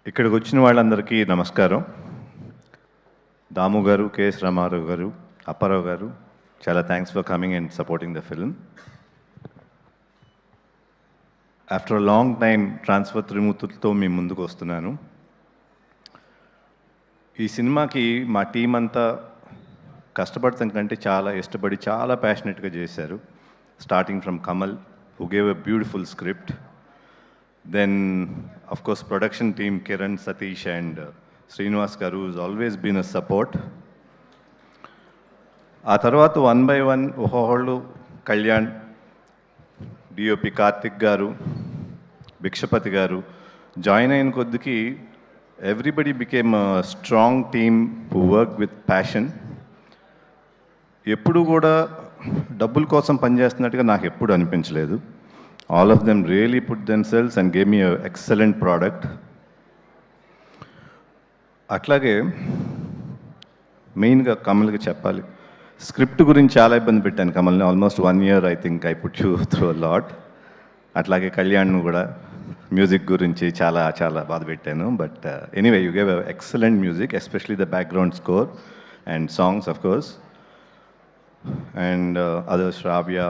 ఇక్కడికి వచ్చిన వాళ్ళందరికీ నమస్కారం. దాము గారు, కెఎస్ రామారావు గారు, అప్పారావు గారు, చాలా thanks for coming and supporting the film. After a long time transfer త్రిమూర్తులతో మీ ముందుకు వస్తున్నాను. ఈ సినిమాకి మా టీం అంతా కష్టపడతాం కంటే చాలా ఇష్టపడి చాలా ప్యాషనెట్గా చేశారు. Starting from Kamal, who gave a beautiful script. Then, of course, production team, Kiran, Satish and Srinivas garu has always been a support. ఆ తర్వాత వన్ బై వన్ ఒక్కొక్కళ్ళు కళ్యాణ్, డిఓపి కార్తిక్ గారు, భిక్షపతి గారు జాయిన్ అయిన కొద్దికి everybody became a strong team who work with passion. ఎప్పుడు కూడా డబ్బుల కోసం పనిచేస్తున్నట్టుగా నాకు ఎప్పుడు అనిపించలేదు. All of them really put themselves and gave me an excellent product. అట్లాగే మెయిన్గా కమల్కి చెప్పాలి, స్క్రిప్ట్ గురించి చాలా ఇబ్బంది పెట్టాను కమల్ని. Almost 1 year I think I put you through a lot. అట్లాగే కళ్యాణ్ను కూడా మ్యూజిక్ గురించి చాలా చాలా బాధ పెట్టాను. But anyway you gave excellent music, especially the background score and songs of course. And other Shravya,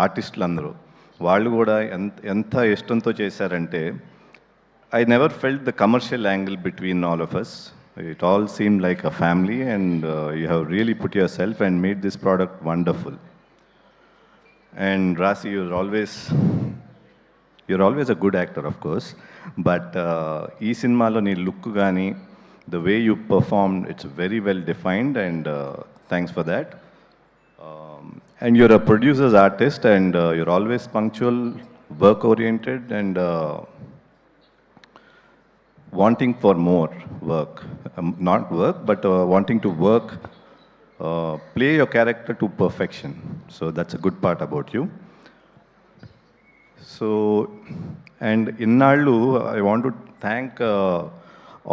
ఆర్టిస్టులు అందరూ వాళ్ళు కూడా ఎంత ఇష్టంతో చేశారంటే I never felt the commercial angle between all of us. It all seem like a family and you have really put your self and made this product wonderful. And Raashi, you're always a good actor of course, but ఈ సినిమాలో నీ look కానీ the way you perform, it's very well defined and thanks for that. And you're a producer's artist and you're always punctual, work-oriented and wanting for more work. Not work, but wanting to work, play your character to perfection. So that's a good part about you. So, and innallu, I want to thank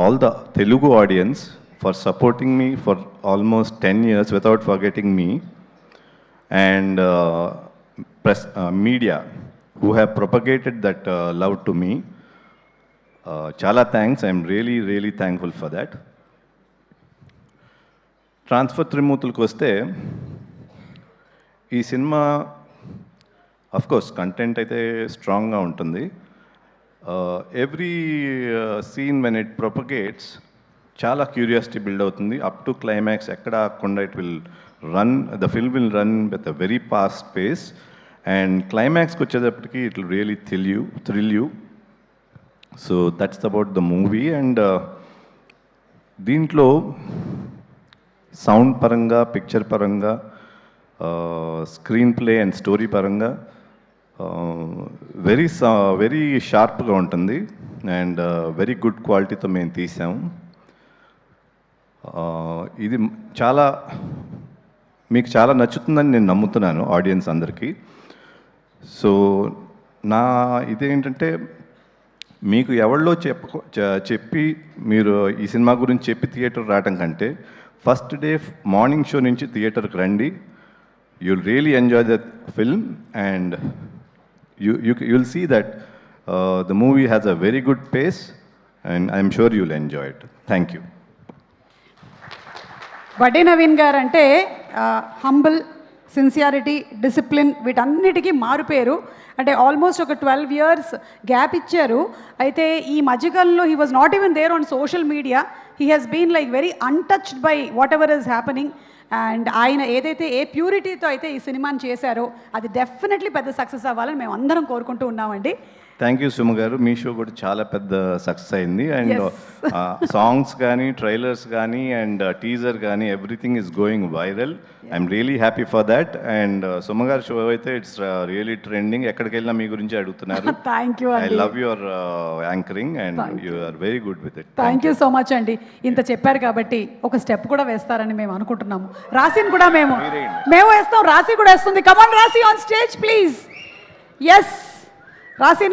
all the Telugu audience for supporting me for almost 10 years without forgetting me. And press media who have propagated that love to me. Chala thanks. I'm really thankful for that. Transfer త్రిమూర్తులకు వస్తే ఈ సినిమా of course content అయితే స్ట్రాంగ్గా ఉంటుంది. Every scene when it propagates చాలా curiosity build అవుతుంది. Up to climax ఎక్కడ ఆగకుండా it will run, the film will run with a very fast pace, and climax ku vachetappatiki it will really thrill you. So that's about the movie. And deentlo sound paranga, picture paranga, screenplay and story paranga very sharp ga untundi and very good quality tho మేము తీసాము. ఇది చాలా మీకు చాలా నచ్చుతుందని నేను నమ్ముతున్నాను audience అందరికీ. సో నా ఇదేంటంటే మీకు ఎవరిలో చెప్పి మీరు ఈ సినిమా గురించి చెప్పి థియేటర్ రావటం కంటే ఫస్ట్ డే మార్నింగ్ షో నుంచి థియేటర్కి రండి. You'll really enjoy the film and you'll see that the movie has a very good pace and I'm sure you'll enjoy it. Thank you. Vadde Naveen గారు అంటే హంబుల్, సిన్సియారిటీ, డిసిప్లిన్ వీటన్నిటికీ మారుపేరు. అంటే almost ఒక 12 years gap ఇచ్చారు. అయితే ఈ మధ్యకాలంలో he was not even there on social media. He has been like very untouched by whatever is happening. And ఆయన ఏదైతే ఏ ప్యూరిటీతో అయితే ఈ సినిమాని చేశారో అది డెఫినెట్లీ పెద్ద సక్సెస్ అవ్వాలని మేము అందరం కోరుకుంటూ ఉన్నామండి. థ్యాంక్ యూ సుమ గారు. మీ షో కూడా చాలా పెద్ద సక్సెస్ అయింది. అండ్ సాంగ్స్ కానీ, ట్రైలర్స్ కానీ అండ్ టీజర్ కానీ everything is going viral. I'm really happy for that. And Suma గారి షో అయితే ఇట్స్ రియలీ ట్రెండింగ్. ఎక్కడికి వెళ్ళినా మీ గురించి అడుగుతున్నారు. Thank you. I love your anchoring and you are very good with it. Thank you so much అండి. ఇంత చెప్పారు కాబట్టి ఒక స్టెప్ కూడా వేస్తారని మేము అనుకుంటున్నాము. రాశిని కూడా మేము వేస్తాం, రాశి కూడా వేస్తుంది. కమాన్ రాశి ఆన్ స్టేజ్ ప్లీజ్. ఎస్ రాశి.